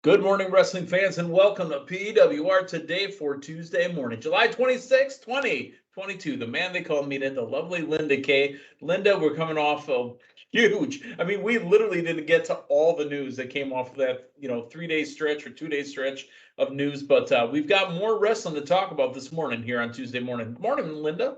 Good morning, wrestling fans, and welcome to PWR today for Tuesday morning, July 26th, 2022. The man they call Meathead, the lovely Linda K. Linda, we're coming off of huge. We literally didn't get to all the news that came off of that, 3-day stretch or 2-day stretch of news, but we've got more wrestling to talk about this morning here on Tuesday morning. Good morning, Linda.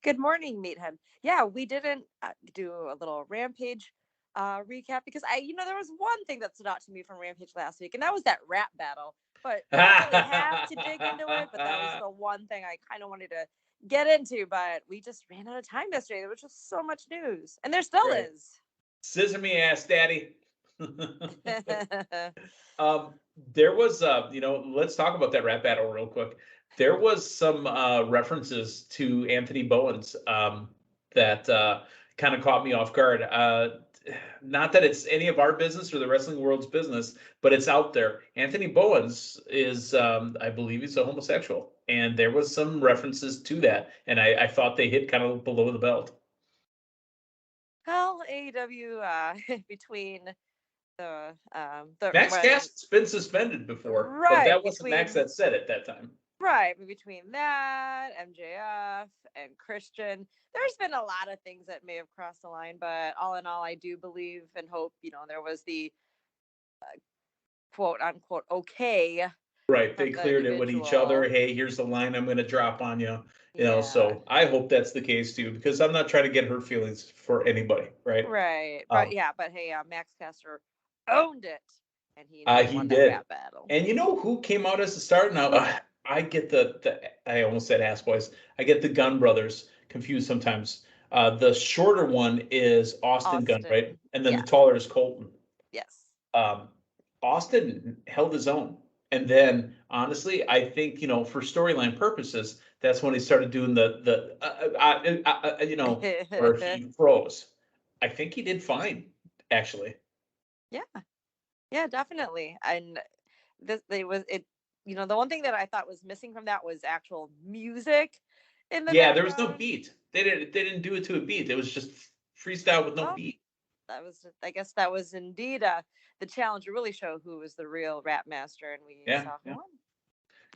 Good morning, Meathead. Yeah, we didn't do a little Rampage recap because there was one thing that stood out to me from Rampage last week, and that was that rap battle. But we didn't really have to dig into it, but that was the one thing I kind of wanted to get into. But we just ran out of time yesterday. There was just so much news, and there still Right. is. Scissor me ass, daddy. Um, there was, let's talk about that rap battle real quick. There was some references to Anthony Bowens that kind of caught me off guard. Not that it's any of our business or the wrestling world's business, but it's out there. Anthony Bowens is, I believe he's a homosexual, and there was some references to that, and I thought they hit kind of below the belt. Well, AEW between the Max when Cast's been suspended before, but right that wasn't Max between that said it that time. Right, but between that, MJF, and Christian, there's been a lot of things that may have crossed the line, but all in all, I do believe and hope, there was the quote unquote okay Right. They from the cleared it with each other. individual. Hey, here's the line I'm going to drop on you. Yeah, So I hope that's the case too, because I'm not trying to get hurt feelings for anybody. Right. right. But Um, yeah, but hey, Max Caster owned it, and he he won that did. rap battle. And you know who came out as the start? Now, I get the I almost said ass boys. I get the Gun Brothers confused sometimes. The shorter one is Austin Gunn, right? Austin, And then the yes, taller is Colton. yes. um, Austin held his own. And then, honestly, I think for storyline purposes, that's when he started doing where he froze. I think he did fine, actually. Yeah, yeah, definitely. And this they was it the one thing that I thought was missing from that was actual music in the Yeah, there was no background. beat. They didn't do it to a beat. It was just freestyle with no Well, beat. I guess that was indeed the challenge to really show who was the real rap master, and we Yeah, saw who yeah. won.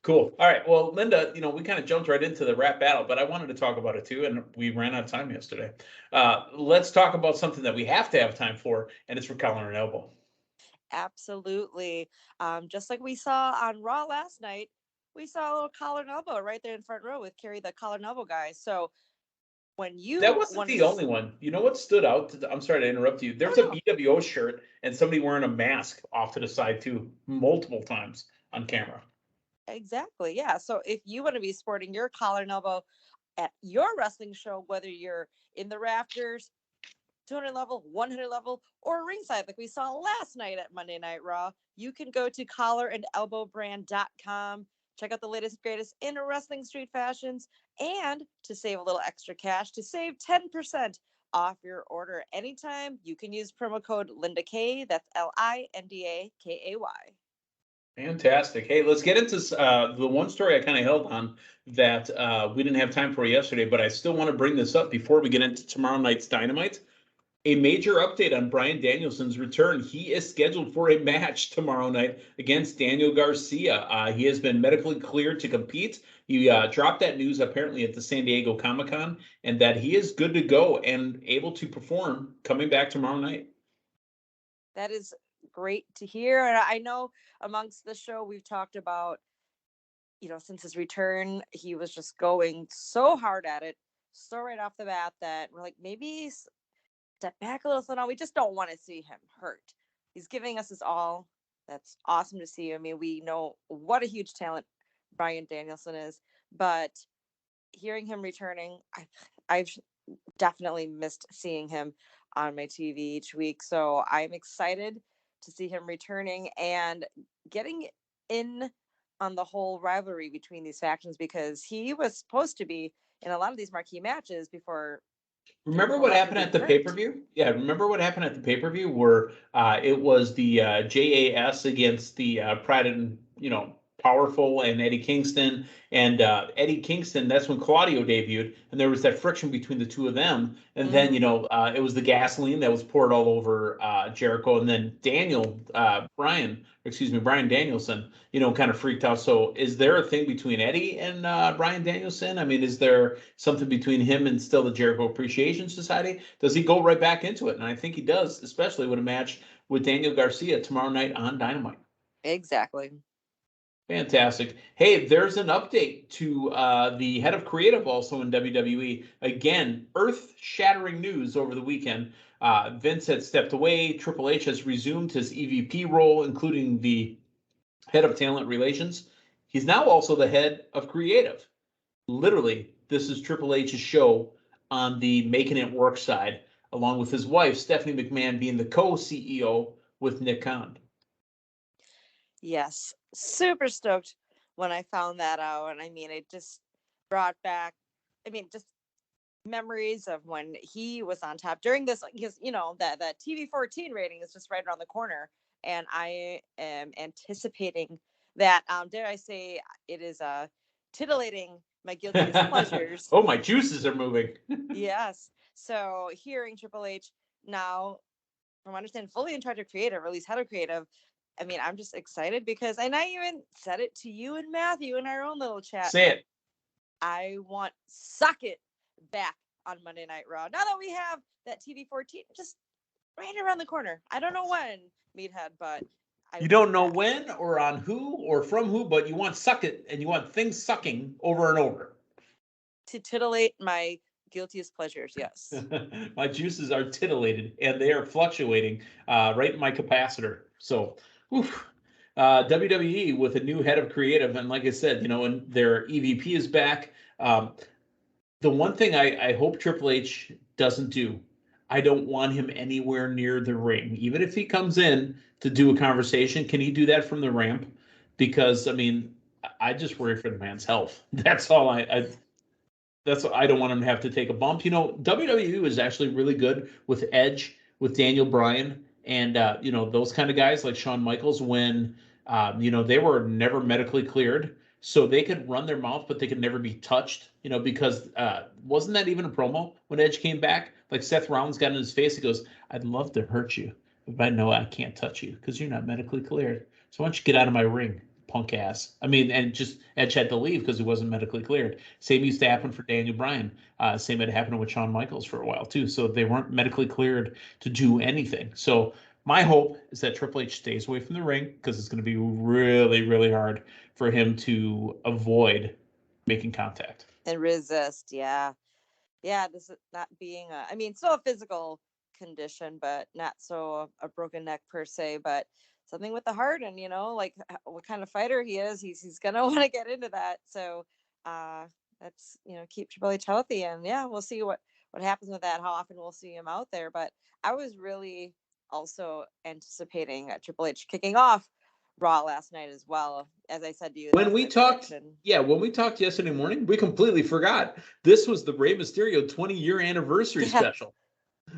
Cool. All right. Well, Linda, we kind of jumped right into the rap battle, but I wanted to talk about it too, and we ran out of time yesterday. Let's talk about something that we have to have time for, and it's for collar and elbow. Absolutely. Just like we saw on Raw last night, we saw a little collar and elbow right there in front row with Kerry, the collar and elbow guy. So when That you wasn't wanted the to, only one. You know what stood out? I'm sorry to interrupt you. oh There's a no, BWO shirt and somebody wearing a mask off to the side too, multiple times on camera. exactly, yeah. So if you want to be sporting your collar and elbow at your wrestling show, whether you're in the rafters, 200 level, 100 level, or ringside, like we saw last night at Monday Night Raw, you can go to collarandelbowbrand.com. Check out the latest, greatest in wrestling street fashions, and to save a little extra cash, to save 10% off your order anytime, you can use promo code Linda K. That's LINDAKAY. Fantastic. Hey, let's get into the one story I kind of held on that we didn't have time for yesterday, but I still want to bring this up before we get into tomorrow night's Dynamite. A major update on Bryan Danielson's return. He is scheduled for a match tomorrow night against Daniel Garcia. He has been medically cleared to compete. He dropped that news apparently at the San Diego Comic-Con, and that he is good to go and able to perform coming back tomorrow night. That is great to hear. And I know amongst the show, we've talked about since his return, he was just going so hard at it, so right off the bat that we're like, maybe step back a little. So now we just don't want to see him hurt. He's giving us his all. That's awesome to see. I mean, we know what a huge talent Bryan Danielson is, but hearing him returning, I've definitely missed seeing him on my TV each week. So I'm excited to see him returning and getting in on the whole rivalry between these factions, because he was supposed to be in a lot of these marquee matches before getting Remember pulled what out and happened being at the pay per hurt. view? Yeah, remember what happened at the pay per view where it was the JAS against the Pride and Powerful and Eddie Kingston. And Eddie Kingston, that's when Claudio debuted, and there was that friction between the two of them. And then, it was the gasoline that was poured all over Jericho. And then Bryan Danielson, kind of freaked out. So is there a thing between Eddie and Bryan Danielson? I mean, is there something between him and still the Jericho Appreciation Society? Does he go right back into it? And I think he does, especially with a match with Daniel Garcia tomorrow night on Dynamite. Exactly. Fantastic. Hey, there's an update to the head of creative also in WWE. Again, earth-shattering news over the weekend. Vince had stepped away. Triple H has resumed his EVP role, including the head of talent relations. He's now also the head of creative. Literally, this is Triple H's show on the making it work side, along with his wife, Stephanie McMahon, being the co-CEO with Nick Khan. Yes, super stoked when I found that out. And I mean, it just brought back, just memories of when he was on top during this, because, that TV 14 rating is just right around the corner. And I am anticipating that, dare I say, it is titillating my guiltiest pleasures. Oh, my juices are moving. Yes. So hearing Triple H now, from what I understand, fully in charge of creative, or at least head of creative, I'm just excited because, and I even said it to you and Matthew in our own little chat. Say it. I want Suck It back on Monday Night Raw. Now that we have that TV 14 just right around the corner. I don't know when, Meathead, but you don't know when or on who or from who, but you want Suck It, and you want things sucking over and over. To titillate my guiltiest pleasures, yes. My juices are titillated, and they are fluctuating right in my capacitor. So, WWE with a new head of creative, and like I said, and their EVP is back. The one thing I hope Triple H doesn't do, I don't want him anywhere near the ring. Even if he comes in to do a conversation, can he do that from the ramp? Because I just worry for the man's health. That's all I don't want him to have to take a bump. WWE is actually really good with Edge, with Daniel Bryan, and those kind of guys like Shawn Michaels when they were never medically cleared, so they could run their mouth, but they could never be touched. Because wasn't that even a promo when Edge came back? Like Seth Rollins got in his face, he goes, "I'd love to hurt you, but I know I can't touch you because you're not medically cleared. So why don't you get out of my ring, punk ass?" And just Edge had to leave because he wasn't medically cleared. Same used to happen for Daniel Bryan. Same had happened with Shawn Michaels for a while too. So they weren't medically cleared to do anything. So my hope is that Triple H stays away from the ring because it's going to be really, really hard for him to avoid making contact. And resist, yeah. Yeah, this is not being still a physical condition, but not so a broken neck per se, but something with the heart, and like what kind of fighter he is, he's gonna want to get into that. So that's keep Triple H healthy, and yeah, we'll see what happens with that, how often we'll see him out there. But I was really also anticipating Triple H kicking off Raw last night as well. As I said to you, when we talked yesterday morning, we completely forgot this was the Rey Mysterio 20-year anniversary special.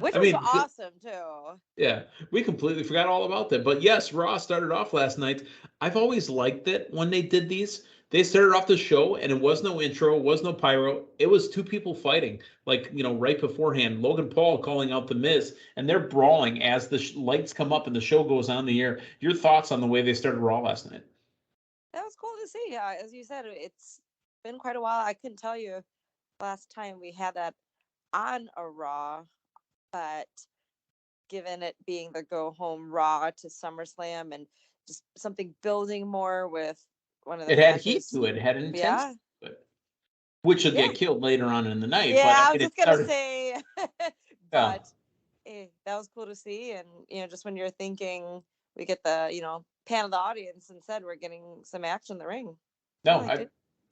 Which was awesome too. Yeah, we completely forgot all about that. But yes, Raw started off last night. I've always liked it when they did these. They started off the show and it was no intro, was no pyro. It was two people fighting, like, right beforehand. Logan Paul calling out The Miz, and they're brawling as the lights come up and the show goes on the air. Your thoughts on the way they started Raw last night? That was cool to see. As you said, it's been quite a while. I couldn't tell you last time we had that on a Raw, but given it being the go home Raw to SummerSlam and just something building more with one of the matches. Had heat to it. It had intensity. Yeah. Which will get killed later on in the night. Yeah, but I was just gonna say, but that was cool to see. And just when you're thinking we get the pan of the audience, instead we're getting some action in the ring. No,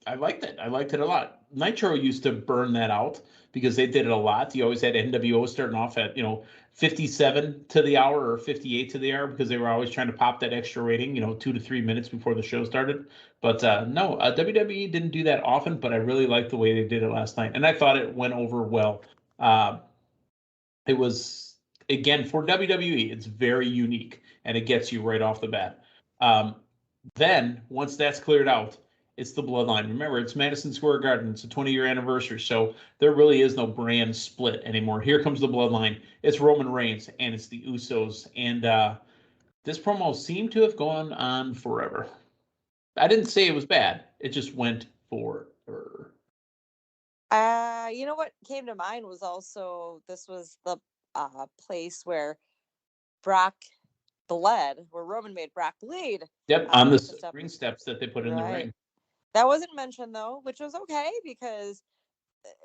I liked it. I liked it a lot. Nitro used to burn that out because they did it a lot. You always had NWO starting off at 57 to the hour or 58 to the hour because they were always trying to pop that extra rating 2 to 3 minutes before the show started. But no, WWE didn't do that often, but I really liked the way they did it last night, and I thought it went over well. It was, again, for WWE, it's very unique, and it gets you right off the bat. Then, once that's cleared out, it's the bloodline. Remember, it's Madison Square Garden. It's a 20-year anniversary, so there really is no brand split anymore. Here comes the bloodline. It's Roman Reigns, and it's the Usos. And this promo seemed to have gone on forever. I didn't say it was bad. It just went forever. You know what came to mind was also this was the place where Brock bled, where Roman made Brock bleed. Yep, on the ring steps that they put in the ring. That wasn't mentioned though, which was okay because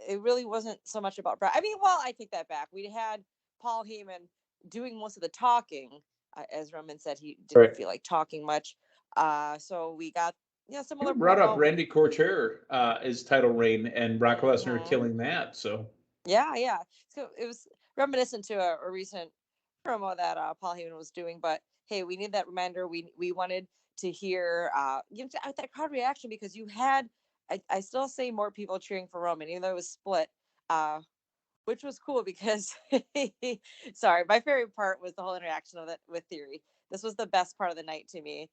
it really wasn't so much about Brock. I mean, well, I take that back. We had Paul Heyman doing most of the talking, as Roman said he didn't feel like talking much. So we got similar. You brought up Randy Couture as title reign and Brock Lesnar killing that. So yeah. So it was reminiscent to a recent promo that Paul Heyman was doing. But hey, we need that reminder. We wanted to hear that crowd reaction because you had. I still say more people cheering for Roman, even though it was split, which was cool because, sorry, my favorite part was the whole interaction of it with Theory. This was the best part of the night to me.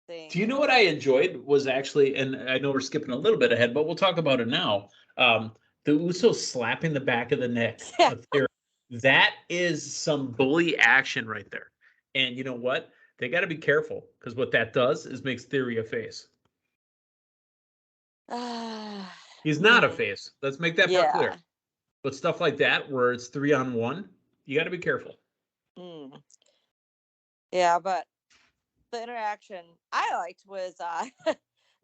Do you know what I enjoyed was actually, and I know we're skipping a little bit ahead, but we'll talk about it now. The Usos slapping the back of the neck of Theory. That is some bully action right there. And you know what? They got to be careful because what that does is makes Theory a face. He's not a face. Let's make that part clear. But stuff like that, where it's 3-on-1, you got to be careful. Yeah, but the interaction I liked was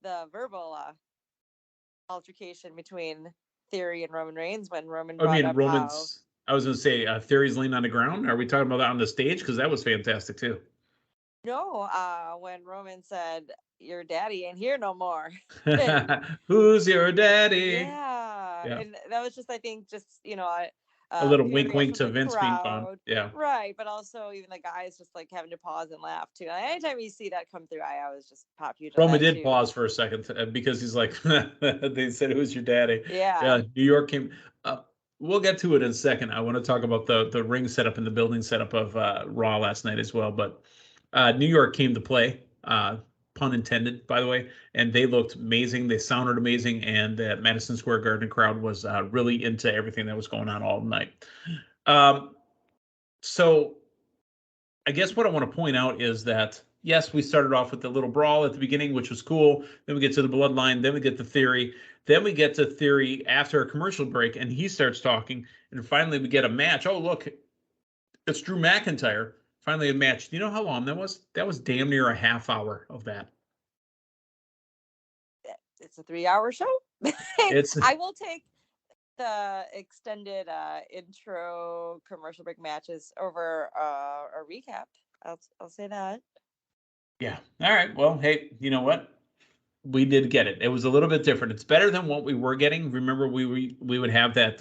the verbal altercation between Theory and Roman Reigns when Roman. Roman's. I was going to say Theory's laying on the ground. Are we talking about that on the stage? Because that was fantastic too. No, when Roman said, "Your daddy ain't here no more." Who's your daddy? Yeah, and that was just, I think, just a little wink to Vince being gone. Yeah, right. But also, even the guys just like having to pause and laugh too. Anytime you see that come through, I always just pop huge. Roman did pause for a second because he's like, they said, "Who's your daddy?" Yeah. New York came. We'll get to it in a second. I want to talk about the ring setup and the building setup of Raw last night as well, but. New York came to play, pun intended, by the way, and they looked amazing. They sounded amazing, and the Madison Square Garden crowd was really into everything that was going on all night. So I guess what I want to point out is that, yes, we started off with the little brawl at the beginning, which was cool. Then we get to the bloodline. Then we get the Theory. Then we get to Theory after a commercial break, and he starts talking. And finally, we get a match. Oh, look, it's Drew McIntyre. Finally a match. Do you know how long that was? That was damn near a half hour of that. It's a 3-hour show. I will take the extended intro commercial break matches over a recap. I'll say that. Yeah. All right. Well, hey, you know what? We did get it. It was a little bit different. It's better than what we were getting. Remember, we would have that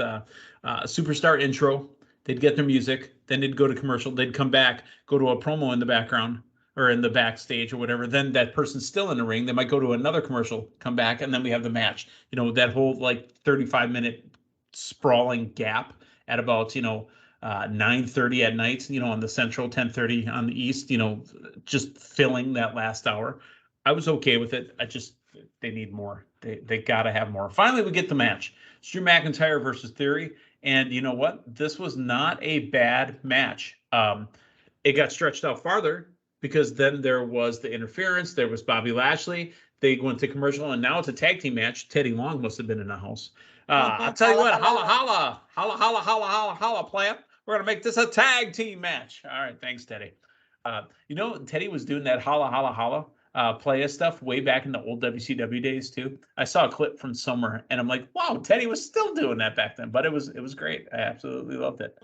superstar intro. They'd get their music, then they'd go to commercial, they'd come back, go to a promo in the background or in the backstage or whatever. Then that person's still in the ring. They might go to another commercial, come back, and then we have the match. That whole 35-minute sprawling gap at about 9:30 at night. On the Central, 10:30 on the East. Just filling that last hour. I was okay with it. They need more. They got to have more. Finally, we get the match. It's Drew McIntyre versus Theory. And you know what? This was not a bad match. It got stretched out farther because then there was the interference. There was Bobby Lashley. They went to commercial, and now it's a tag team match. Teddy Long must have been in the house. I'll tell you what, holla, plant. We're going to make this a tag team match. All right, thanks, Teddy. Teddy was doing that holla, playa stuff way back in the old WCW days too. I saw a clip from somewhere and I'm like, wow, Teddy was still doing that back then, but it was great. I absolutely loved it.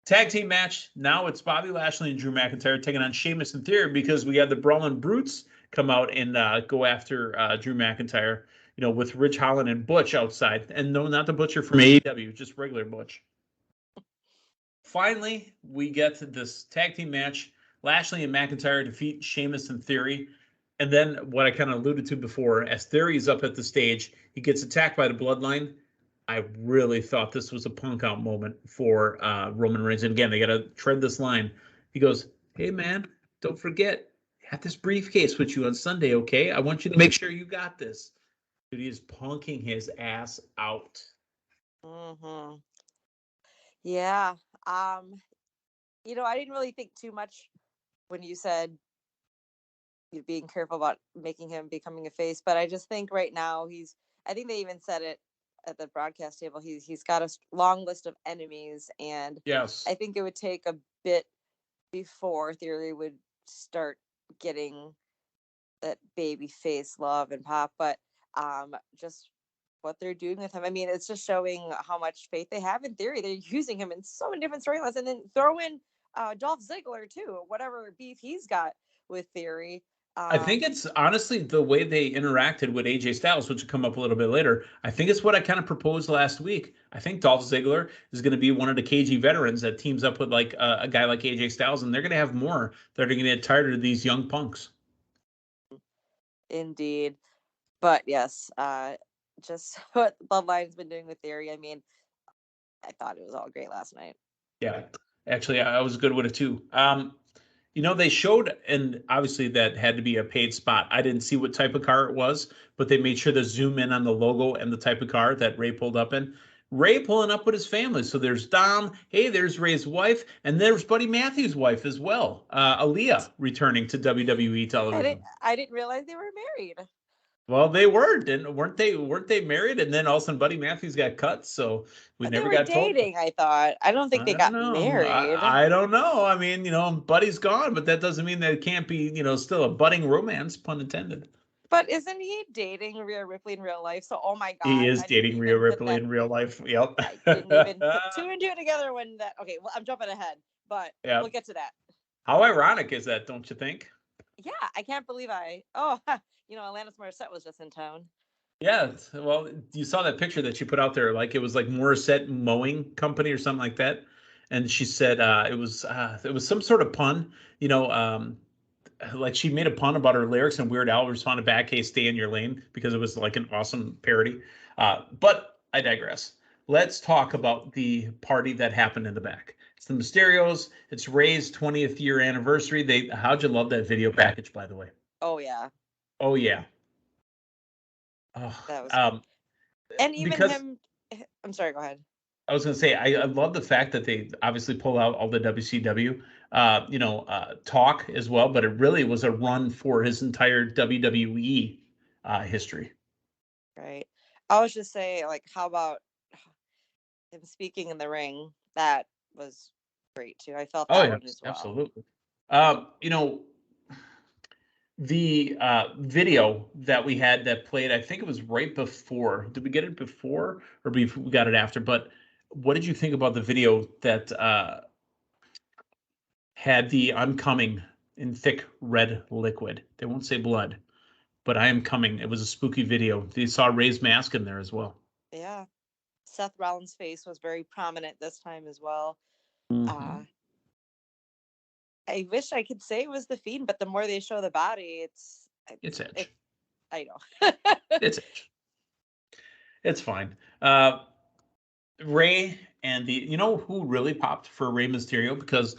Tag team match. Now it's Bobby Lashley and Drew McIntyre taking on Sheamus and Theory because we had the Brawling Brutes come out and go after Drew McIntyre, with Rich Holland and Butch outside. And no, not the Butcher from AEW, just regular Butch. Finally, we get to this tag team match. Lashley and McIntyre defeat Sheamus and Theory. And then what I kind of alluded to before, as Theory is up at the stage, he gets attacked by the Bloodline. I really thought this was a punk out moment for Roman Reigns. And again, they got to tread this line. He goes, hey, man, don't forget, got this briefcase with you on Sunday, okay? I want you to make sure you got this. Dude, he is punking his ass out. Mm-hmm. Yeah. I didn't really think too much when you said you being careful about making him becoming a face, but I just think right now I think they even said it at the broadcast table. He's got a long list of enemies, and Yes. I think it would take a bit before Theory would start getting that baby face love and pop, but just what they're doing with him. I mean, it's just showing how much faith they have in Theory. They're using him in so many different storylines, and then throw in Dolph Ziggler too, whatever beef he's got with Theory. I think it's honestly the way they interacted with AJ Styles, which will come up a little bit later. I think it's what I kind of proposed last week. I think Dolph Ziggler is going to be one of the KG veterans that teams up with like a guy like AJ Styles, and they're going to have more that are going to get tired of these young punks. Indeed. But yes, just what Bloodline's been doing with Theory. I mean, I thought it was all great last night. Yeah, actually, I was good with it too. They showed, and obviously that had to be a paid spot. I didn't see what type of car it was, but they made sure to zoom in on the logo and the type of car that Ray pulled up in. Ray pulling up with his family. So there's Dom. Hey, there's Ray's wife, and there's Buddy Matthews' wife as well. Aaliyah returning to WWE television. I didn't realize they were married. Well, they weren't they married? And then all of a sudden, Buddy Matthews got cut, so we never got dating. told. I thought. I don't think they got married. I don't know. I mean, Buddy's gone, but that doesn't mean that it can't be, still a budding romance, pun intended. But isn't he dating Rhea Ripley in real life? So, oh my God. He is dating Rhea Ripley in real life. Yep. I didn't even put two and two together when that. Okay, well, I'm jumping ahead, but we'll get to that. How ironic is that, don't you think? Yeah, I can't believe Alanis Morissette was just in town. Yeah, well, you saw that picture that she put out there, like it was like Morissette Mowing Company or something like that, and she said it was some sort of pun, like she made a pun about her lyrics, and Weird Al responded back, "Hey, stay in your lane," because it was like an awesome parody. But I digress. Let's talk about the party that happened in the back. It's the Mysterios. It's Ray's 20th year anniversary. How'd you love that video package, by the way? Oh yeah. Oh yeah. Oh, that was and even him. I'm sorry. Go ahead. I was going to say I love the fact that they obviously pull out all the WCW, talk as well, but it really was a run for his entire WWE history. Right. I was just saying, like, how about him speaking in the ring? That was great too. I felt that one as well. Absolutely. The video that we had that played, I think it was right before. Did we get it before or we got it after? But what did you think about the video that had the "I'm coming" in thick red liquid? They won't say blood, but "I am coming." It was a spooky video. They saw Ray's mask in there as well. Yeah. Seth Rollins' face was very prominent this time as well. Mm-hmm. I wish I could say it was the Fiend, but the more they show the body, it's Edge. I know. It's Edge. It's fine. Rey and who really popped for Rey Mysterio, because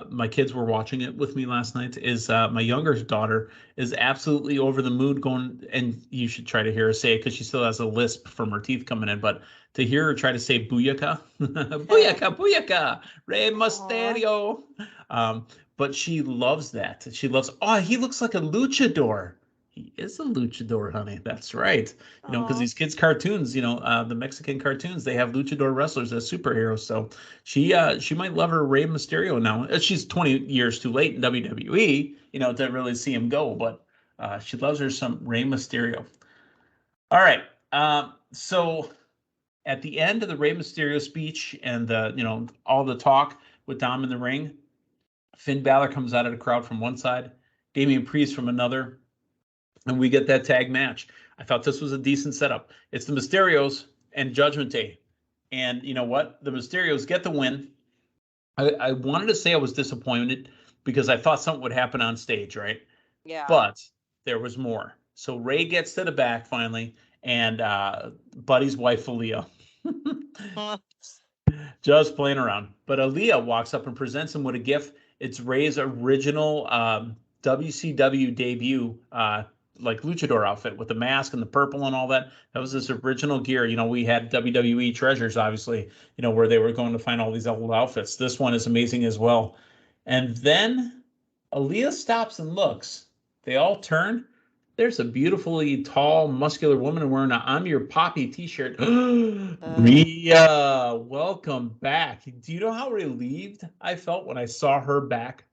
my kids were watching it with me last night, is my younger daughter is absolutely over the moon going, and you should try to hear her say it because she still has a lisp from her teeth coming in, but to hear her try to say booyaka, booyaka, booyaka, Rey Mysterio. But she loves that. She loves, he looks like a luchador. He is a luchador, honey. That's right. Because these kids' cartoons, the Mexican cartoons, they have luchador wrestlers as superheroes. So she might love her Rey Mysterio now. She's 20 years too late in WWE, to really see him go. But she loves her some Rey Mysterio. All right. So at the end of the Rey Mysterio speech and the all the talk with Dom in the ring, Finn Balor comes out of the crowd from one side, Damian Priest from another, and we get that tag match. I thought this was a decent setup. It's the Mysterios and Judgment Day. And you know what? The Mysterios get the win. I wanted to say I was disappointed because I thought something would happen on stage, right? Yeah. But there was more. So Rey gets to the back finally, and Buddy's wife, Aaliyah. Just playing around. But Aaliyah walks up and presents him with a gift. It's Ray's original WCW debut, like luchador outfit with the mask and the purple and all that. That was his original gear. We had WWE Treasures, obviously, where they were going to find all these old outfits. This one is amazing as well. And then Aaliyah stops and looks. They all turn. There's a beautifully tall, muscular woman wearing an I'm Your Poppy t-shirt. Rhea, welcome back. Do you know how relieved I felt when I saw her back?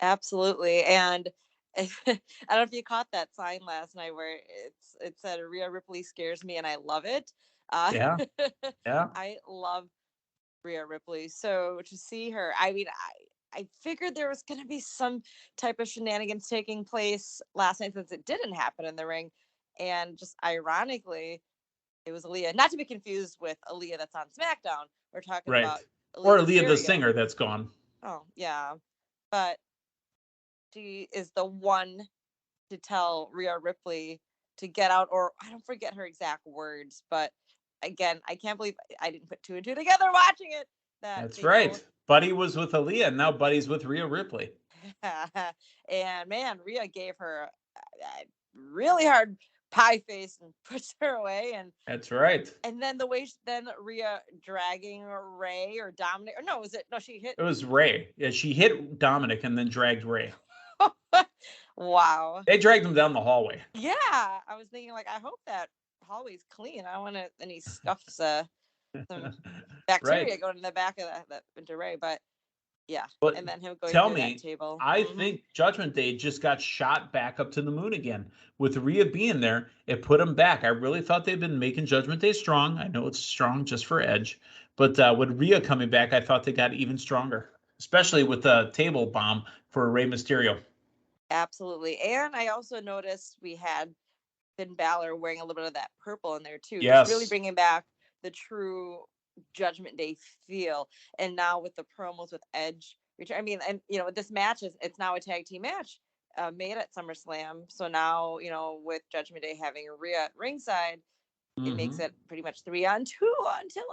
Absolutely. And I don't know if you caught that sign last night where it said Rhea Ripley scares me and I love it. Yeah, yeah. I love Rhea Ripley. So to see her, I mean, I figured there was going to be some type of shenanigans taking place last night since it didn't happen in the ring. And just ironically, it was Aaliyah, not to be confused with Aaliyah that's on SmackDown. We're talking Right. about Or Aaliyah Aaliyah the Mysterio. singer that's gone. Oh, yeah. But she is the one to tell Rhea Ripley to get out, or I don't forget her exact words, but again, I can't believe I didn't put two and two together watching it. That's right. Buddy was with Aaliyah, and now Buddy's with Rhea Ripley. And man, Rhea gave her a really hard pie face and puts her away. And that's right. And then the way then Rhea dragging Rey or Dominic, or no, was it? No, she hit. It was Rey. Yeah, she hit Dominic and then dragged Rey. Wow. They dragged him down the hallway. Yeah, I was thinking like, I hope that hallway's clean. I don't want any scuffs, some bacteria going in the back of that into Rey, but yeah. But and then him going tell through me, that table. I think Judgment Day just got shot back up to the moon again. With Rhea being there, it put him back. I really thought they'd been making Judgment Day strong. I know it's strong just for Edge, but with Rhea coming back, I thought they got even stronger, especially with the table bomb for Rey Mysterio. Absolutely. And I also noticed we had Finn Balor wearing a little bit of that purple in there too. Yes. Just really bringing back the true Judgment Day feel. And now with the promos with Edge, I mean, and this match it's now a tag team match made at SummerSlam. So now, with Judgment Day having Rhea at ringside, it makes it pretty much 3-on-2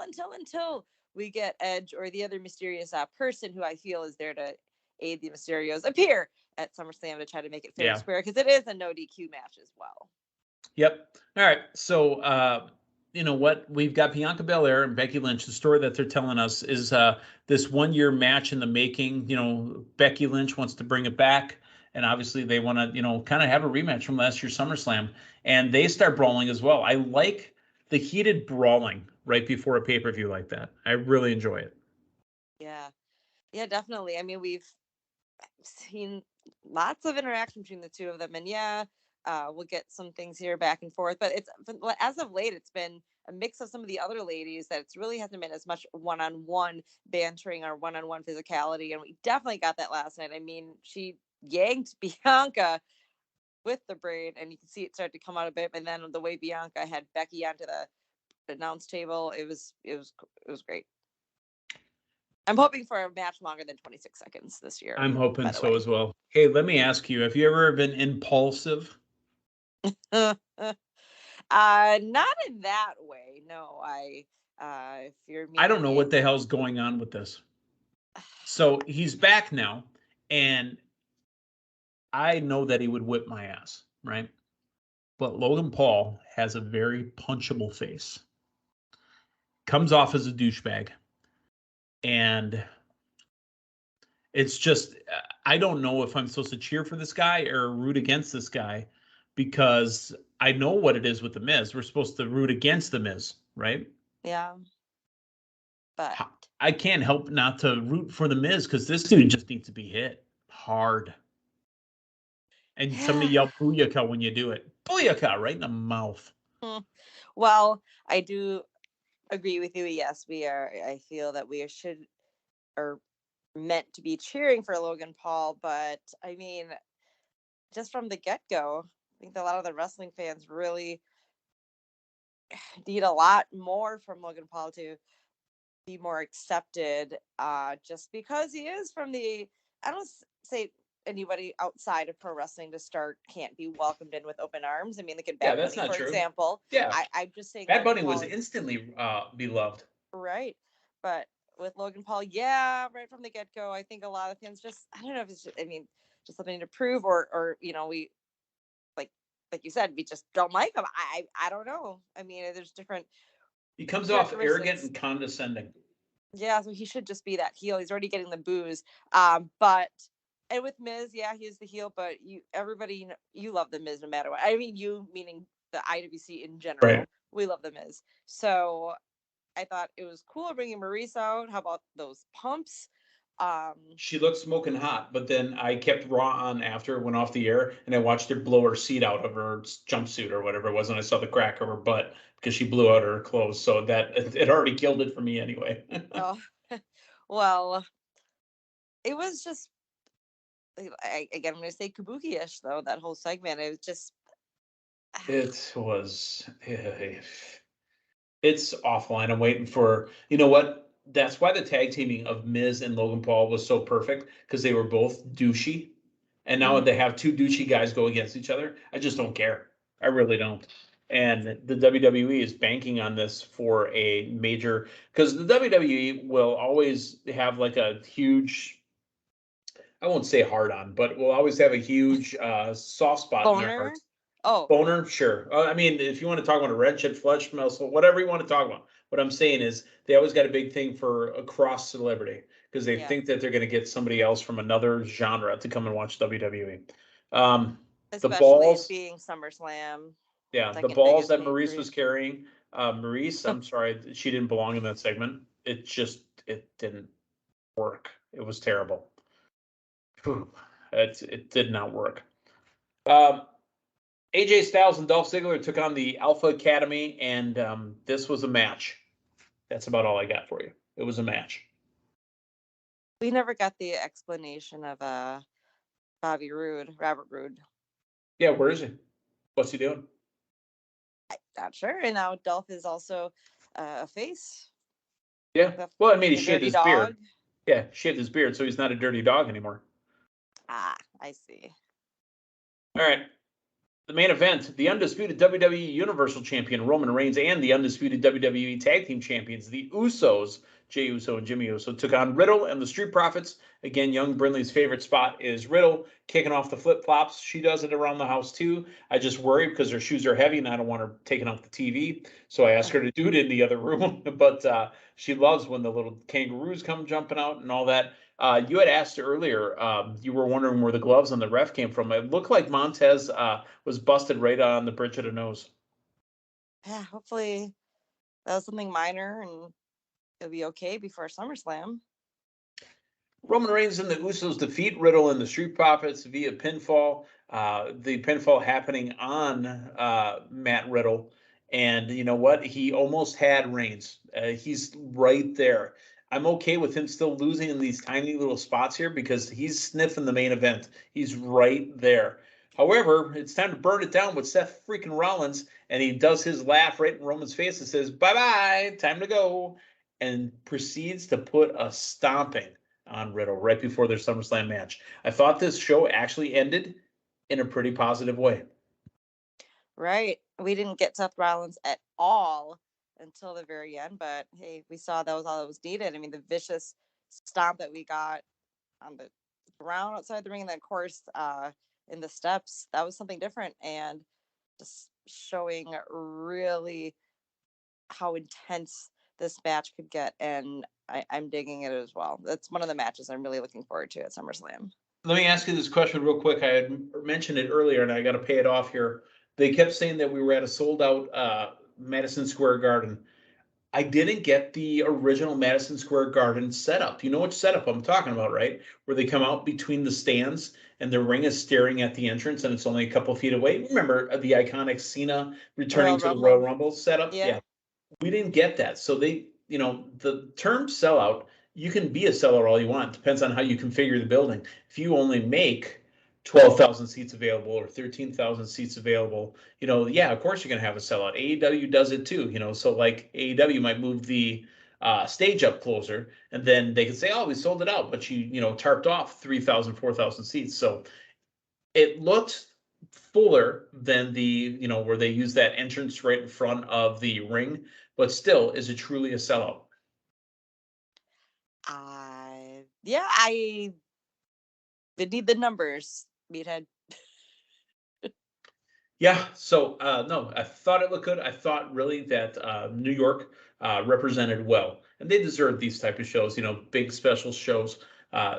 until we get Edge or the other mysterious person who I feel is there to aid the Mysterios appear at SummerSlam to try to make it fair and square, because it is a no DQ match as well. Yep. All right. So, you know what? We've got Bianca Belair and Becky Lynch. The story that they're telling us is this 1-year match in the making. Becky Lynch wants to bring it back. And obviously they want to, kind of have a rematch from last year's SummerSlam. And they start brawling as well. I like the heated brawling right before a pay-per-view like that. I really enjoy it. Yeah. Yeah, definitely. I mean, we've seen lots of interaction between the two of them. And we'll get some things here back and forth. But as of late, it's been a mix of some of the other ladies that it really hasn't been as much one-on-one bantering or one-on-one physicality. And we definitely got that last night. I mean, she yanked Bianca with the braid, and you can see it start to come out a bit. And then the way Bianca had Becky onto the announce table, it was great. I'm hoping for a match longer than 26 seconds this year. I'm hoping so as well. Hey, let me ask you, have you ever been impulsive? Not in that way. No, if you're me, I don't know what the hell's going on with this. So he's back now, and I know that he would whip my ass, right? But Logan Paul has a very punchable face. Comes off as a douchebag. And it's just, I don't know if I'm supposed to cheer for this guy or root against this guy, because I know what it is with The Miz. We're supposed to root against The Miz, right? Yeah. But I can't help not to root for The Miz, because this dude just needs to be hit hard. And somebody yell booyaka when you do it. Booyaka right in the mouth. Well, I do agree with you. Yes, I feel that we are meant to be cheering for Logan Paul. But I mean, just from the get-go, I think that a lot of the wrestling fans really need a lot more from Logan Paul to be more accepted, just because he is from I don't say anybody outside of pro wrestling can't be welcomed in with open arms. I mean, look at Bad Bunny, for example. Yeah, I'm just saying Bad Bunny was instantly beloved. Right, but with Logan Paul, right from the get-go, I think a lot of fans I don't know if it's just, just something to prove, or we like you said, we just don't like him. I don't know. I mean, there's different He comes off arrogant characteristics. and condescending. Yeah, so he should just be that heel. He's already getting the boos. But and with Miz, yeah, he's the heel, but everybody, you love the Miz no matter what. I mean, you meaning the IWC in general. Right. We love the Miz. So I thought it was cool bringing Maurice out. How about those pumps? She looked smoking hot, but then I kept Raw on after it went off the air, and I watched her blow her seat out of her jumpsuit or whatever it was, and I saw the crack of her butt because she blew out her clothes. So that it already killed it for me anyway. Oh, well, it was just again, I'm going to say kabuki-ish though. That whole segment, it was just. It was. It's awful, and I'm waiting for. You know what? That's why the tag teaming of Miz and Logan Paul was so perfect, because they were both douchey, and now they have two douchey guys go against each other. I just don't care. I really don't. And the WWE is banking on this for a major, because the WWE will always have like a huge, I won't say hard on, but will always have a huge soft spot in their Boner? heart. Oh, Boner, sure. I mean, if you want to talk about a wrench, flesh muscle, whatever you want to talk about. What I'm saying is they always got a big thing for a cross celebrity, because they yeah. think that they're going to get somebody else from another genre to come and watch WWE. The Especially balls, it being SummerSlam. yeah, the Second balls biggest that pay Maurice per was carrying. Maurice, I'm sorry, she didn't belong in that segment. It didn't work. It was terrible. Whew. It did not work. AJ Styles and Dolph Ziggler took on the Alpha Academy, and this was a match. That's about all I got for you. It was a match. We never got the explanation of Robert Roode. Yeah, where is he? What's he doing? I'm not sure. And now Dolph is also a face. Yeah. Well, I mean, he The shaved dirty his dog. beard. Yeah, shaved his beard, so he's not a dirty dog anymore. Ah, I see. All right. The main event, the undisputed WWE Universal Champion Roman Reigns and the undisputed WWE Tag Team Champions, the Usos, Jey Uso and Jimmy Uso, took on Riddle and the Street Profits. Again, young Brindley's favorite spot is Riddle kicking off the flip-flops. She does it around the house too. I just worry because her shoes are heavy and I don't want her taking off the TV. So I asked her to do it in the other room. But she loves when the little kangaroos come jumping out and all that. You had asked earlier, you were wondering where the gloves on the ref came from. It looked like Montez was busted right on the bridge of the nose. Yeah, hopefully that was something minor and it'll be okay before SummerSlam. Roman Reigns and the Usos defeat Riddle and the Street Profits via pinfall. The pinfall happening on Matt Riddle. And you know what? He almost had Reigns. He's right there. I'm okay with him still losing in these tiny little spots here because he's sniffing the main event. He's right there. However, it's time to burn it down with Seth freaking Rollins, and he does his laugh right in Roman's face and says, "Bye-bye, time to go," and proceeds to put a stomping on Riddle right before their SummerSlam match. I thought this show actually ended in a pretty positive way. Right. We didn't get Seth Rollins at all until the very end, but hey, we saw that was all that was needed. I mean, the vicious stomp that we got on the ground outside the ring, and then of course in the steps, that was something different, and just showing really how intense this match could get, and I'm digging it as well. That's one of the matches I'm really looking forward to at SummerSlam. Let me ask you this question real quick. I had mentioned it earlier, and I got to pay it off here. They kept saying that we were at a sold-out Madison Square Garden. I didn't get the original Madison Square Garden setup. You know which setup I'm talking about, right? Where they come out between the stands and the ring is staring at the entrance and it's only a couple feet away. Remember the iconic Cena returning Royal to the Rumble. Royal Rumble setup? Yeah. We didn't get that. So the term sellout, you can be a seller all you want. Depends on how you configure the building. If you only make 12,000 seats available or 13,000 seats available, yeah, of course you're going to have a sellout. AEW does it too, so like AEW might move the stage up closer and then they can say, oh, we sold it out, but you tarped off 3,000, 4,000 seats. So it looked fuller than the, where they use that entrance right in front of the ring, but still, is it truly a sellout? Yeah, I They need the numbers, Meathead. Yeah, so no, I thought it looked good. I thought really that New York represented well, and they deserve these type of shows, big special shows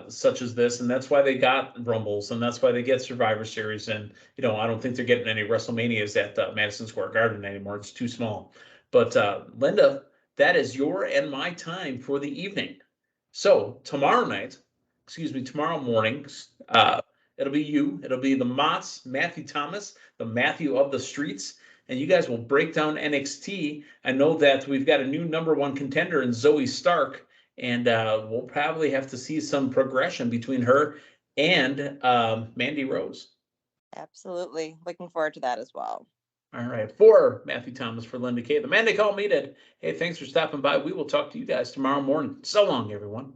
such as this, and that's why they got Rumbles, and that's why they get Survivor Series, and I don't think they're getting any WrestleManias at Madison Square Garden anymore. It's too small. But Linda, that is your and my time for the evening. So tomorrow morning, it'll be you. It'll be the Mott's, Matthew Thomas, the Matthew of the streets, and you guys will break down NXT. I know that we've got a new number one contender in Zoe Stark, and we'll probably have to see some progression between her and Mandy Rose. Absolutely. Looking forward to that as well. All right. For Matthew Thomas, for Linda Kay, the man they call Meathead. Hey, thanks for stopping by. We will talk to you guys tomorrow morning. So long, everyone.